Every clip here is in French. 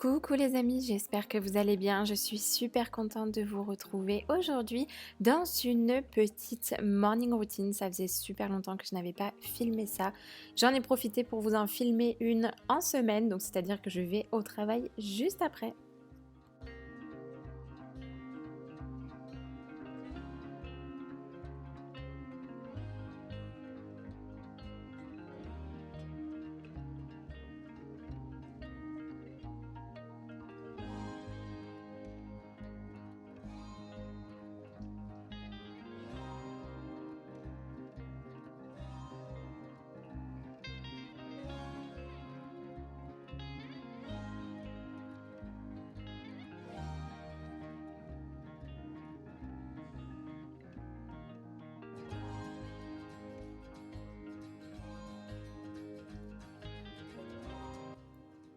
Coucou les amis, j'espère que vous allez bien. Je suis super contente de vous retrouver aujourd'hui dans une petite morning routine. Ça faisait super longtemps que je n'avais pas filmé ça. J'en ai profité pour vous en filmer une en semaine, donc c'est-à-dire que je vais au travail juste après.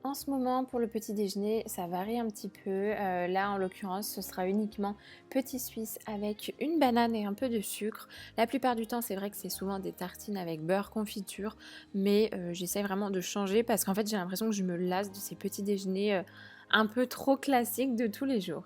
En ce moment, pour le petit déjeuner, ça varie un petit peu. Là, en l'occurrence, ce sera uniquement petit suisse avec une banane et un peu de sucre. La plupart du temps, c'est vrai que c'est souvent des tartines avec beurre confiture, mais j'essaie vraiment de changer parce qu'en fait, j'ai l'impression que je me lasse de ces petits déjeuners un peu trop classiques de tous les jours.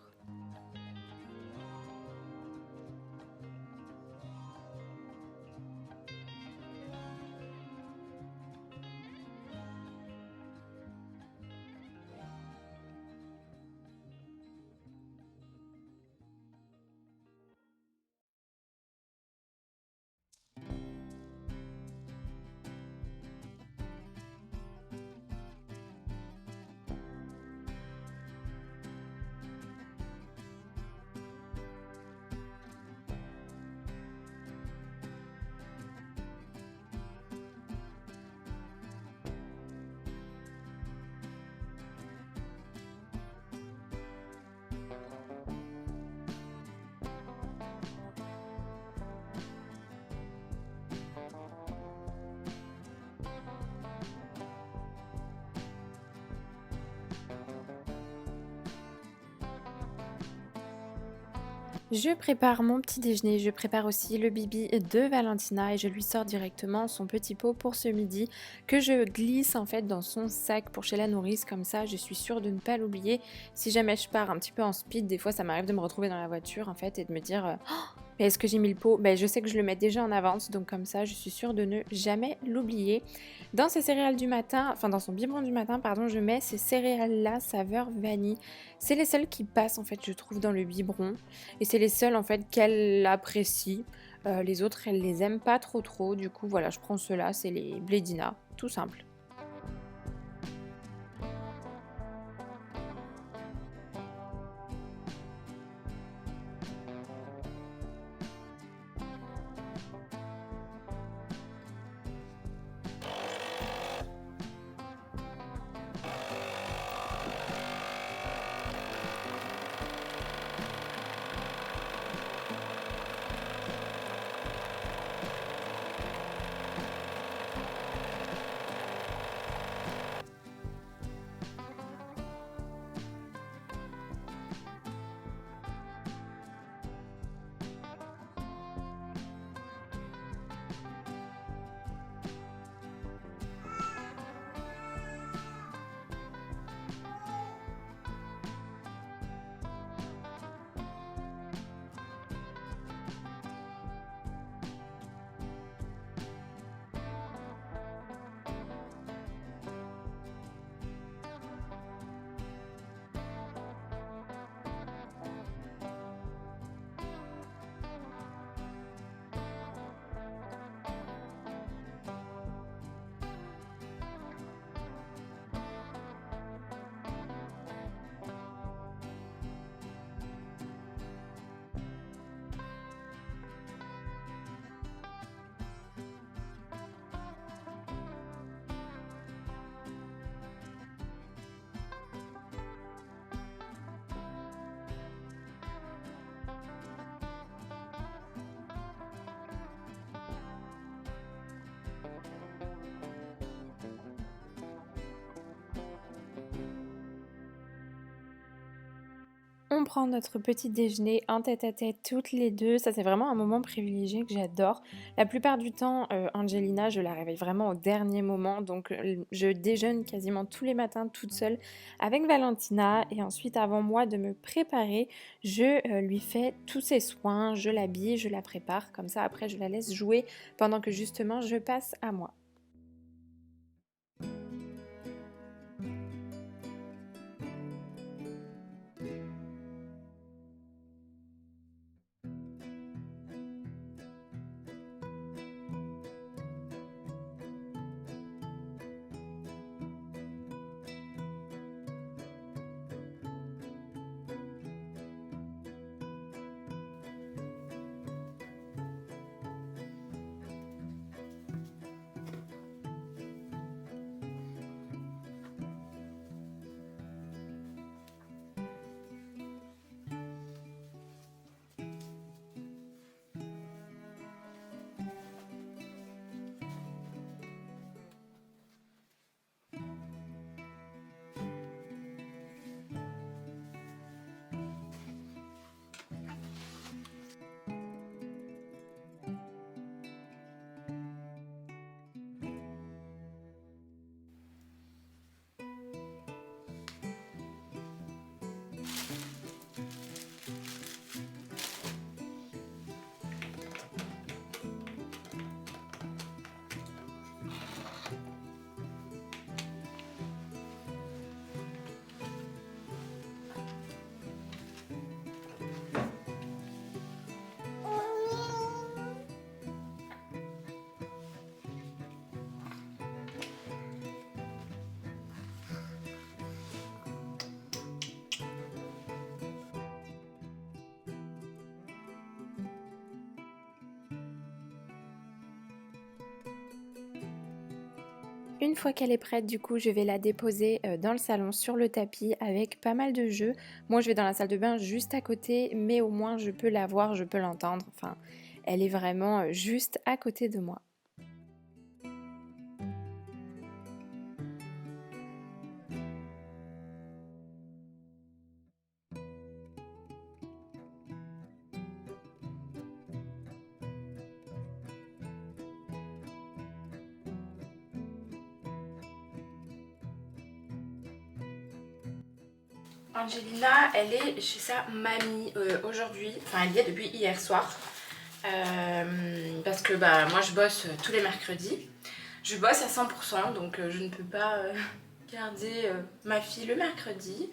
Je prépare mon petit déjeuner, je prépare aussi le bibi de Valentina et je lui sors directement son petit pot pour ce midi que je glisse en fait dans son sac pour chez la nourrice, comme ça je suis sûre de ne pas l'oublier. Si jamais je pars un petit peu en speed, des fois ça m'arrive de me retrouver dans la voiture en fait et de me dire mais est-ce que j'ai mis le pot? Ben, je sais que je le mets déjà en avance, donc comme ça je suis sûre de ne jamais l'oublier. Dans ses céréales du matin, enfin dans son biberon du matin, pardon, je mets ces céréales-là saveur vanille. C'est les seules qui passent en fait je trouve dans le biberon. Et c'est les seuls en fait qu'elle apprécie. Les autres, elle les aime pas trop. Du coup, voilà, je prends ceux-là, c'est les Blédina, tout simple. On prend notre petit déjeuner en tête-à-tête toutes les deux. Ça, c'est vraiment un moment privilégié que j'adore. La plupart du temps, Angelina, je la réveille vraiment au dernier moment. Donc, je déjeune quasiment tous les matins toute seule avec Valentina. Et ensuite, avant moi de me préparer, je lui fais tous ses soins. Je l'habille, je la prépare. Comme ça, après, je la laisse jouer pendant que justement, je passe à moi. Une fois qu'elle est prête, du coup, je vais la déposer dans le salon sur le tapis avec pas mal de jeux. Moi, je vais dans la salle de bain juste à côté, mais au moins je peux la voir, je peux l'entendre. Enfin, elle est vraiment juste à côté de moi. Angelina, elle est chez sa mamie aujourd'hui, enfin elle y est depuis hier soir. Parce que bah, moi je bosse tous les mercredis. Je bosse à 100%, donc je ne peux pas garder ma fille le mercredi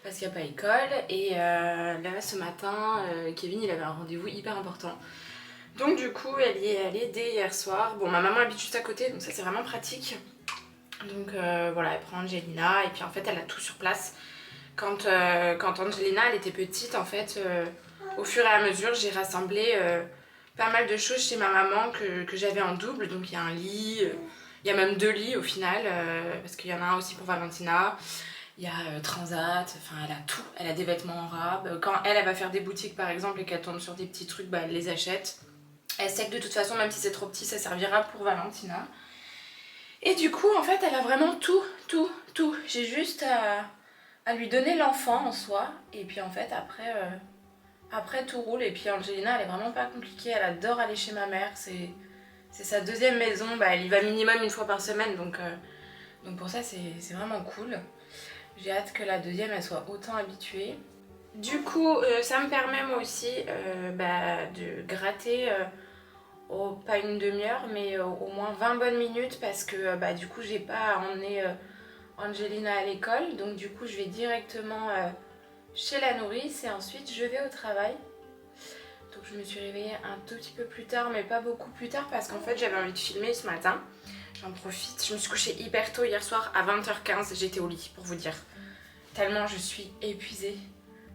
parce qu'il n'y a pas école. Et là ce matin, Kevin il avait un rendez-vous hyper important. Donc du coup elle y est allée dès hier soir. Bon, ma maman habite juste à côté, donc ça c'est vraiment pratique. Donc voilà, elle prend Angelina et puis en fait elle a tout sur place. Quand Angelina elle était petite, en fait, au fur et à mesure, j'ai rassemblé pas mal de choses chez ma maman que j'avais en double. Donc il y a un lit, il y a même 2 lits au final, parce qu'il y en a un aussi pour Valentina. Il y a Transat, enfin elle a tout, elle a des vêtements en rab. Quand elle va faire des boutiques par exemple et qu'elle tombe sur des petits trucs, bah, elle les achète. Elle sait que de toute façon, même si c'est trop petit, ça servira pour Valentina. Et du coup, en fait, elle a vraiment tout, tout, tout. J'ai juste à lui donner l'enfant en soi. Et puis en fait, après tout roule. Et puis Angelina, elle est vraiment pas compliquée. Elle adore aller chez ma mère. C'est sa deuxième maison. Bah, elle y va minimum une fois par semaine. Donc pour ça, c'est vraiment cool. J'ai hâte que la deuxième, elle soit autant habituée. Du coup, ça me permet moi aussi de gratter... pas une demi-heure, mais au moins 20 bonnes minutes parce que du coup j'ai pas à emmener Angelina à l'école, donc du coup je vais directement chez la nourrice et ensuite je vais au travail. Donc je me suis réveillée un tout petit peu plus tard, mais pas beaucoup plus tard parce qu'en fait j'avais envie de filmer ce matin. J'en profite, je me suis couchée hyper tôt hier soir à 20h15, j'étais au lit pour vous dire. Tellement je suis épuisée,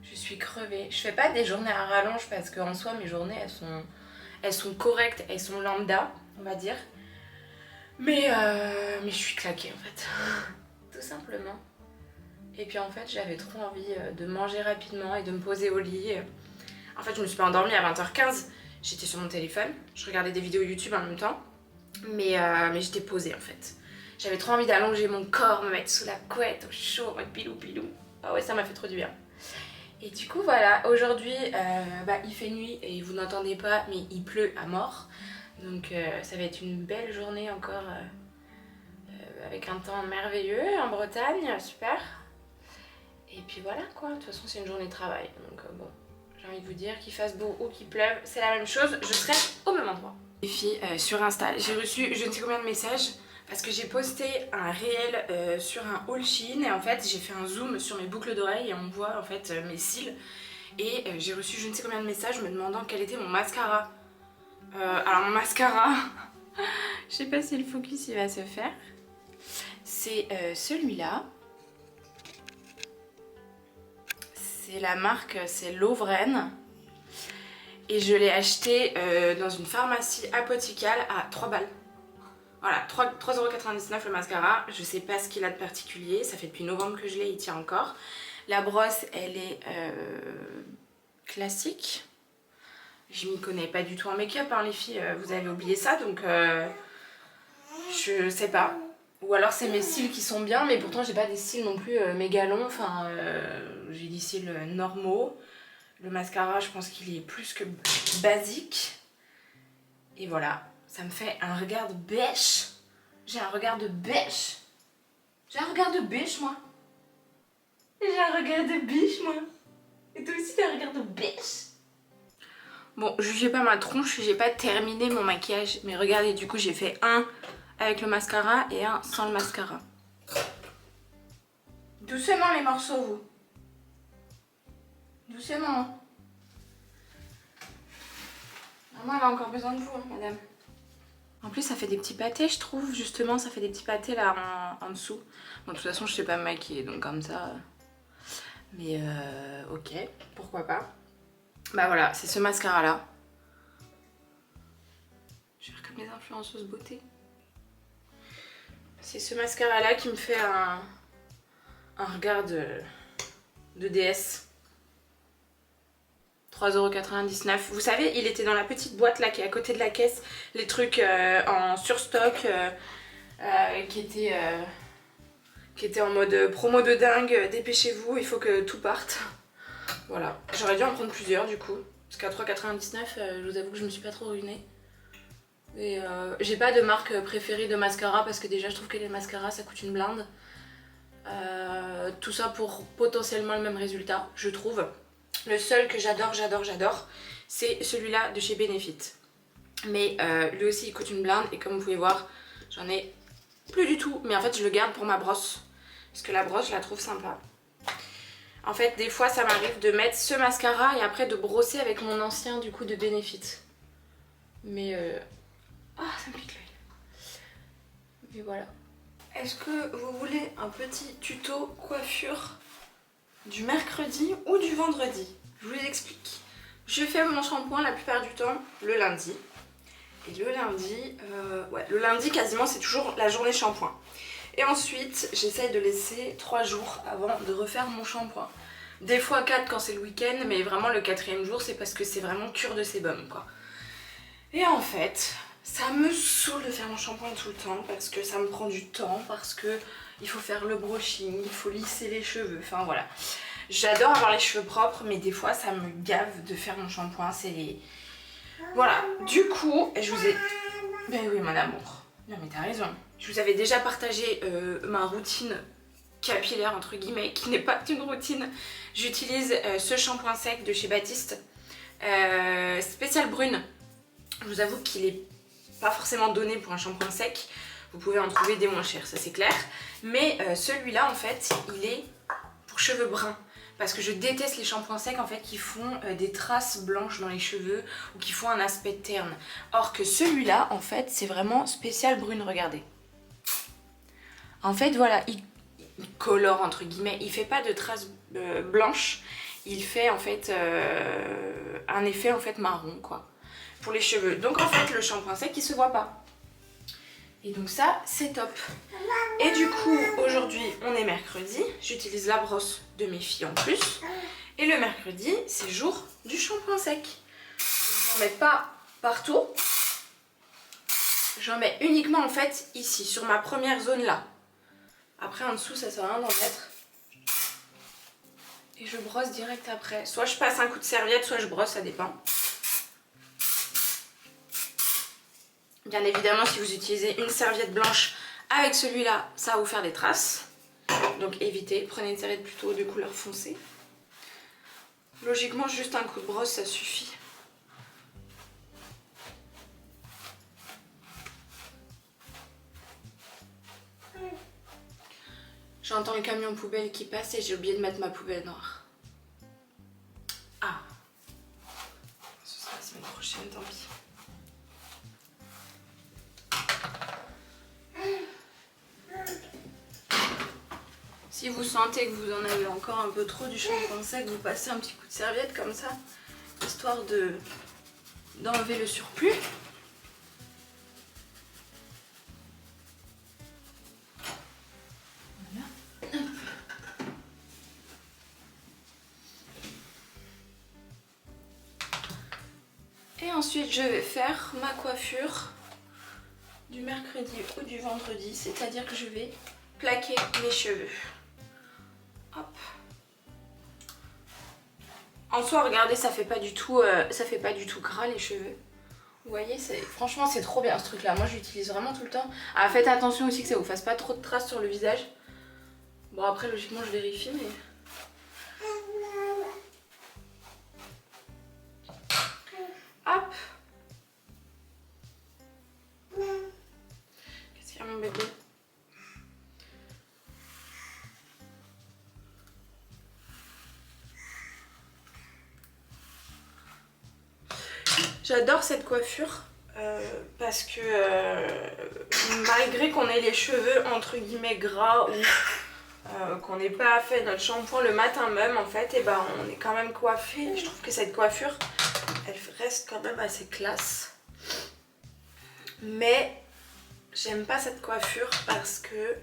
je suis crevée. Je fais pas des journées à rallonge parce qu'en soi mes journées elles sont correctes, elles sont lambda, on va dire. Mais je suis claquée en fait, tout simplement. Et puis en fait, j'avais trop envie de manger rapidement et de me poser au lit. En fait, je me suis pas endormie à 20h15, j'étais sur mon téléphone, je regardais des vidéos YouTube en même temps, mais j'étais posée en fait. J'avais trop envie d'allonger mon corps, me mettre sous la couette, au chaud, en mode pilou pilou. Ah ouais, ça m'a fait trop du bien. Et du coup voilà, aujourd'hui il fait nuit et vous n'entendez pas mais il pleut à mort. Donc ça va être une belle journée encore avec un temps merveilleux en Bretagne, super. Et puis voilà quoi, de toute façon c'est une journée de travail. Donc bon, j'ai envie de vous dire qu'il fasse beau ou qu'il pleuve, c'est la même chose, je serai au même endroit. Les filles, sur Insta, j'ai reçu je ne sais combien de messages parce que j'ai posté un réel sur un haul Shein et en fait j'ai fait un zoom sur mes boucles d'oreilles et on voit en fait mes cils. Et j'ai reçu je ne sais combien de messages me demandant quel était mon mascara. Alors mon mascara, je sais pas si le focus il va se faire. C'est celui-là. C'est la marque, c'est Lovren. Et je l'ai acheté dans une pharmacie apothicale à 3 balles. Voilà, 3,99€ le mascara. Je sais pas ce qu'il a de particulier. Ça fait depuis novembre que je l'ai, il tient encore. La brosse, elle est classique. Je m'y connais pas du tout en make-up, hein, les filles. Vous avez oublié ça, donc je sais pas. Ou alors c'est mes cils qui sont bien, mais pourtant j'ai pas des cils non plus méga longs. Enfin, j'ai des cils normaux. Le mascara, je pense qu'il est plus que basique. Et voilà, ça me fait un regard de bêche. J'ai un regard de bêche. J'ai un regard de bêche, moi. J'ai un regard de biche, moi. Et toi aussi, t'as un regard de bêche. Bon, jugez pas ma tronche, j'ai pas terminé mon maquillage. Mais regardez, du coup, j'ai fait un avec le mascara et un sans le mascara. Doucement les morceaux, vous. Doucement. Maman, elle a encore besoin de vous, hein, madame. En plus, ça fait des petits pâtés, je trouve. Justement, ça fait des petits pâtés là en dessous. Bon, de toute façon, je sais pas me maquiller, donc comme ça. Mais ok, pourquoi pas. Bah voilà, c'est ce mascara là. Je vais faire comme les influenceuses beauté. C'est ce mascara là qui me fait un regard de déesse. 3,99€. Vous savez, il était dans la petite boîte là qui est à côté de la caisse. Les trucs en surstock qui étaient en mode promo de dingue. Dépêchez-vous, il faut que tout parte. Voilà. J'aurais dû en prendre plusieurs du coup. Parce qu'à 3,99€, je vous avoue que je me suis pas trop ruinée. Et j'ai pas de marque préférée de mascara parce que déjà je trouve que les mascaras ça coûte une blinde. Tout ça pour potentiellement le même résultat, je trouve. Le seul que j'adore, c'est celui-là de chez Benefit. Mais lui aussi il coûte une blinde et comme vous pouvez voir, j'en ai plus du tout. Mais en fait je le garde pour ma brosse. Parce que la brosse je la trouve sympa. En fait des fois ça m'arrive de mettre ce mascara et après de brosser avec mon ancien du coup de Benefit. Mais ah ça me pique l'œil. Mais voilà. Est-ce que vous voulez un petit tuto coiffure du mercredi ou du vendredi? Je vous explique. Je fais mon shampoing la plupart du temps le lundi. Et le lundi quasiment c'est toujours la journée shampoing. Et ensuite j'essaye de laisser 3 jours avant de refaire mon shampoing. Des fois 4 quand c'est le week-end, mais vraiment le 4e jour c'est parce que c'est vraiment cure de sébum quoi. Et en fait, ça me saoule de faire mon shampoing tout le temps parce que ça me prend du temps, parce que il faut faire le brushing, il faut lisser les cheveux, enfin voilà. J'adore avoir les cheveux propres, mais des fois ça me gave de faire mon shampoing, c'est les... Voilà, du coup, je vous ai... Ben oui mon amour, non mais t'as raison. Je vous avais déjà partagé ma routine capillaire entre guillemets, qui n'est pas une routine. J'utilise ce shampoing sec de chez Baptiste, spécial brune. Je vous avoue qu'il est pas forcément donné pour un shampoing sec. Vous pouvez en trouver des moins chers, ça c'est clair. Mais celui-là en fait, il est pour cheveux bruns. Parce que je déteste les shampoings secs en fait qui font des traces blanches dans les cheveux ou qui font un aspect terne. Or que celui-là en fait, c'est vraiment spécial brune, regardez. En fait voilà, il colore entre guillemets, il fait pas de traces blanches. Il fait en fait un effet en fait marron quoi. Pour les cheveux. Donc en fait le shampoing sec il se voit pas. Et donc ça c'est top. Et du coup aujourd'hui on est mercredi. J'utilise la brosse de mes filles en plus. Et le mercredi c'est jour du shampoing sec. J'en mets pas partout. J'en mets uniquement en fait ici sur ma première zone là. Après en dessous ça sert à rien d'en mettre. Et je brosse direct après. Soit je passe un coup de serviette, soit je brosse, ça dépend. Bien évidemment, si vous utilisez une serviette blanche avec celui-là, ça va vous faire des traces. Donc évitez, prenez une serviette plutôt de couleur foncée. Logiquement, juste un coup de brosse, ça suffit. J'entends le camion poubelle qui passe et j'ai oublié de mettre ma poubelle noire. Ah, ce sera la semaine prochaine, tant pis. Si vous sentez que vous en avez encore un peu trop du shampoing sec, vous passez un petit coup de serviette comme ça, histoire d'enlever le surplus. Et ensuite je vais faire ma coiffure du mercredi ou du vendredi, c'est-à-dire que je vais plaquer mes cheveux. Hop. En soi, regardez, ça fait pas du tout gras les cheveux. Vous voyez, franchement c'est trop bien ce truc là, moi j'utilise vraiment tout le temps. Ah, faites attention aussi que ça vous fasse pas trop de traces sur le visage. Bon après logiquement je vérifie mais... Hop. Qu'est-ce qu'il y a mon bébé? J'adore cette coiffure parce que malgré qu'on ait les cheveux entre guillemets gras ou qu'on n'ait pas fait notre shampoing le matin même en fait, et ben on est quand même coiffé. Je trouve que cette coiffure elle reste quand même assez classe. Mais j'aime pas cette coiffure parce que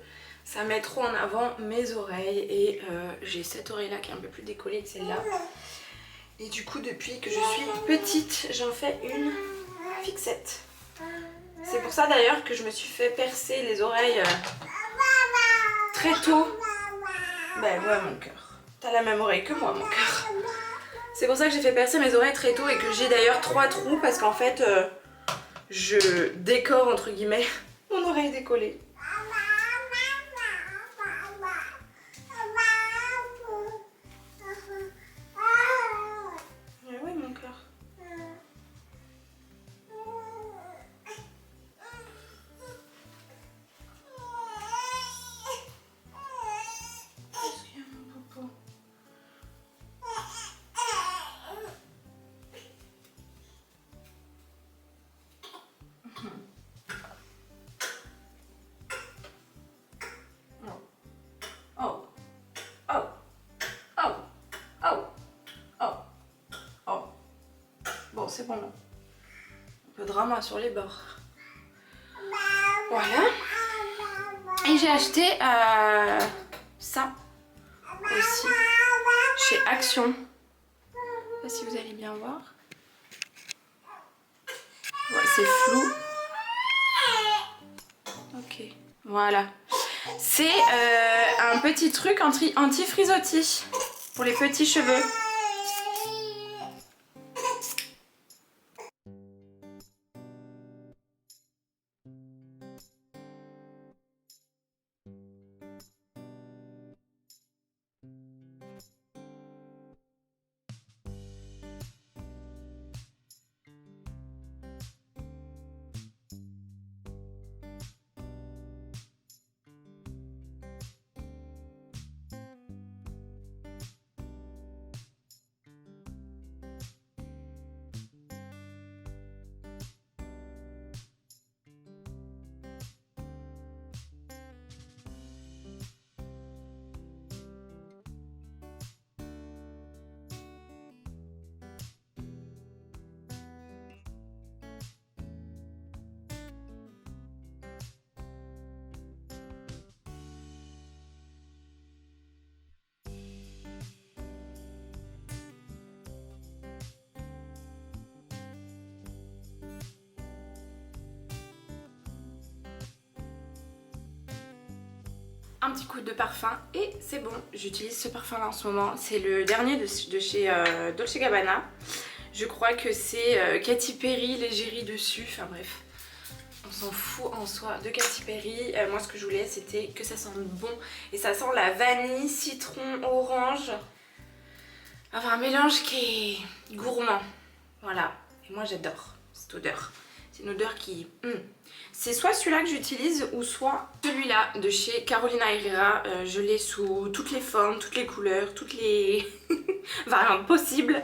ça met trop en avant mes oreilles et j'ai cette oreille là qui est un peu plus décollée que celle-là. Et du coup, depuis que je suis petite, j'en fais une fixette. C'est pour ça d'ailleurs que je me suis fait percer les oreilles très tôt. Ben ouais, mon cœur. T'as la même oreille que moi, mon cœur. C'est pour ça que j'ai fait percer mes oreilles très tôt et que j'ai d'ailleurs 3 trous parce qu'en fait, je décore entre guillemets mon oreille décollée. Bon, c'est bon là. Un peu de drama sur les bords. Voilà. Et j'ai acheté ça aussi chez Action. Je sais pas si vous allez bien voir. Ouais, c'est flou. Ok. Voilà. C'est un petit truc anti-frisottis pour les petits cheveux. un petit coup de parfum et c'est bon. J'utilise ce parfum là en ce moment. C'est le dernier de chez Dolce Gabbana. Je crois que c'est Katy Perry, l'égérie dessus. Enfin bref, on s'en fout en soi de Katy Perry. Moi ce que je voulais c'était que ça sente bon. Et ça sent la vanille, citron, orange. Enfin un mélange qui est gourmand. Voilà. Et moi j'adore cette odeur. C'est une odeur qui... C'est soit celui-là que j'utilise ou soit celui-là de chez Carolina Herrera. Je l'ai sous toutes les formes, toutes les couleurs, toutes les variantes possibles.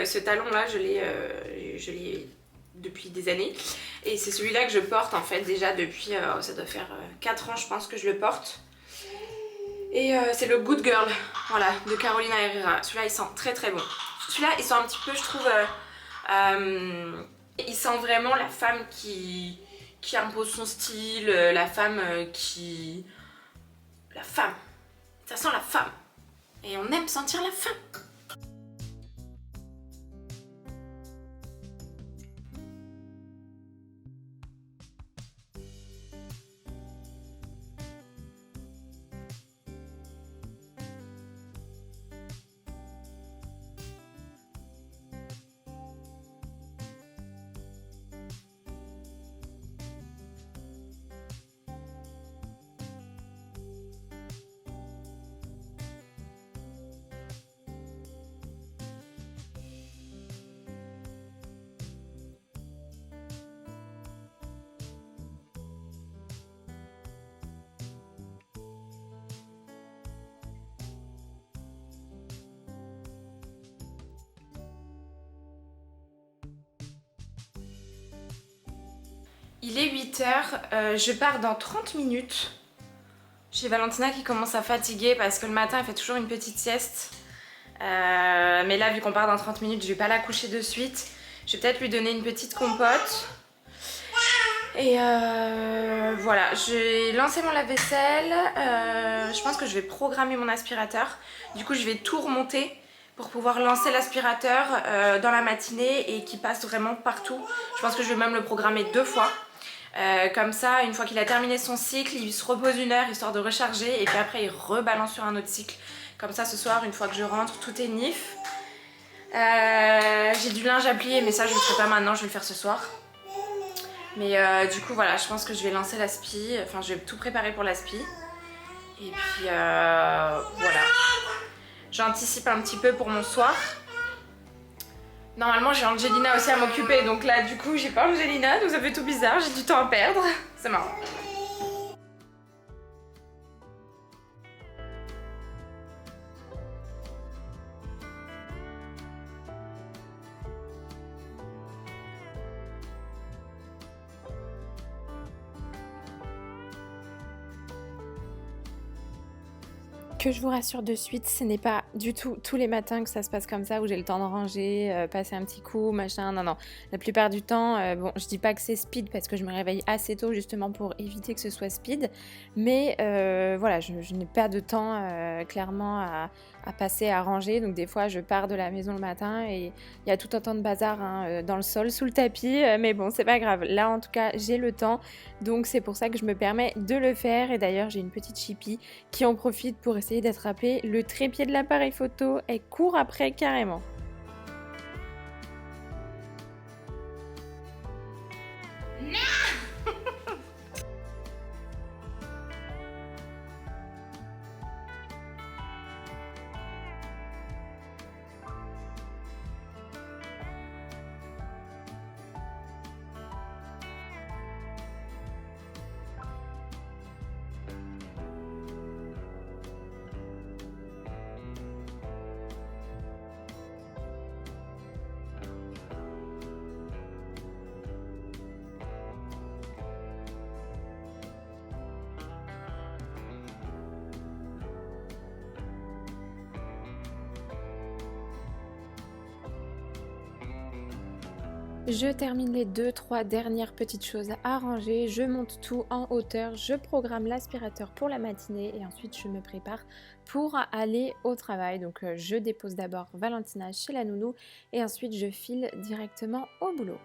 Ce talon-là, je l'ai depuis des années. Et c'est celui-là que je porte en fait déjà depuis, ça doit faire 4 ans je pense que je le porte. Et c'est le Good Girl, voilà, de Carolina Herrera. Celui-là il sent très très bon. Celui-là il sent un petit peu, je trouve... il sent vraiment la femme qui impose son style, la femme qui... La femme. Ça sent la femme. Et on aime sentir la femme. Il est 8h, je pars dans 30 minutes. J'ai Valentina qui commence à fatiguer parce que le matin elle fait toujours une petite sieste. Mais là vu qu'on part dans 30 minutes, je vais pas la coucher de suite. Je vais peut-être lui donner une petite compote. Et voilà, j'ai lancé mon lave-vaisselle. Je pense que je vais programmer mon aspirateur. Du coup je vais tout remonter pour pouvoir lancer l'aspirateur dans la matinée et qu'il passe vraiment partout. Je pense que je vais même le programmer 2 fois. Comme ça, une fois qu'il a terminé son cycle, il se repose 1 heure histoire de recharger et puis après il rebalance sur un autre cycle. Comme ça ce soir, une fois que je rentre, tout est nif. J'ai du linge à plier mais ça je le ferai pas maintenant, je vais le faire ce soir. Mais du coup voilà, je pense que je vais lancer l'aspi, enfin je vais tout préparer pour l'aspi. Et puis voilà. J'anticipe un petit peu pour mon soir. Normalement j'ai Angelina aussi à m'occuper, donc là du coup j'ai pas Angelina, donc ça fait tout bizarre, j'ai du temps à perdre. C'est marrant. Que je vous rassure de suite, ce n'est pas du tout tous les matins que ça se passe comme ça, où j'ai le temps de ranger, passer un petit coup, machin, non, non. La plupart du temps, bon, je dis pas que c'est speed parce que je me réveille assez tôt justement pour éviter que ce soit speed, mais voilà, je n'ai pas de temps clairement à passer à ranger, donc des fois je pars de la maison le matin et il y a tout un temps de bazar hein, dans le sol, sous le tapis, mais bon, c'est pas grave. Là en tout cas, j'ai le temps, donc c'est pour ça que je me permets de le faire, et d'ailleurs j'ai une petite chipie qui en profite pour essayer d'attraper le trépied de l'appareil photo. Elle court après carrément. Je termine les 2-3 dernières petites choses à ranger, je monte tout en hauteur, je programme l'aspirateur pour la matinée et ensuite je me prépare pour aller au travail. Donc je dépose d'abord Valentina chez la nounou et ensuite je file directement au boulot.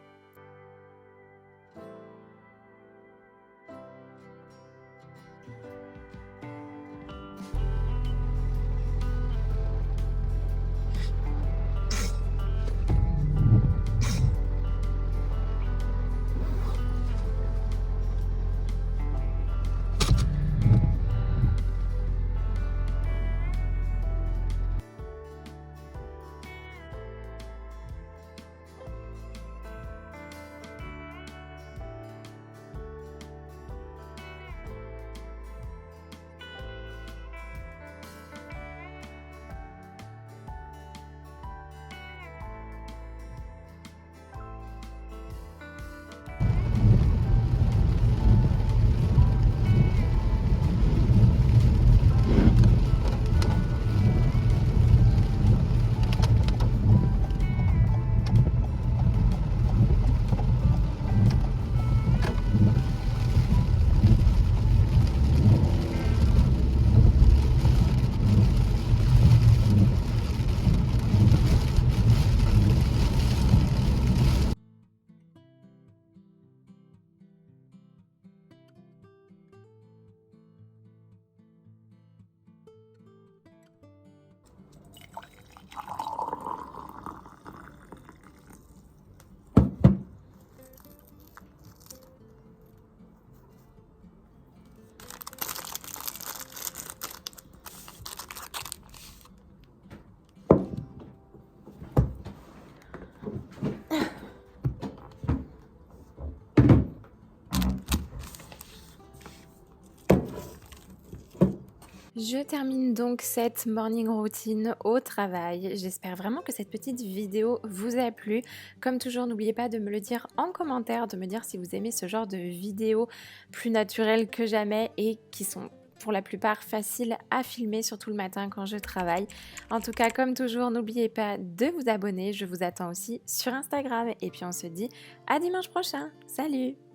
Je termine donc cette morning routine au travail. J'espère vraiment que cette petite vidéo vous a plu. Comme toujours, n'oubliez pas de me le dire en commentaire, de me dire si vous aimez ce genre de vidéos plus naturelles que jamais et qui sont pour la plupart faciles à filmer, surtout le matin quand je travaille. En tout cas, comme toujours, n'oubliez pas de vous abonner. Je vous attends aussi sur Instagram et puis on se dit à dimanche prochain. Salut!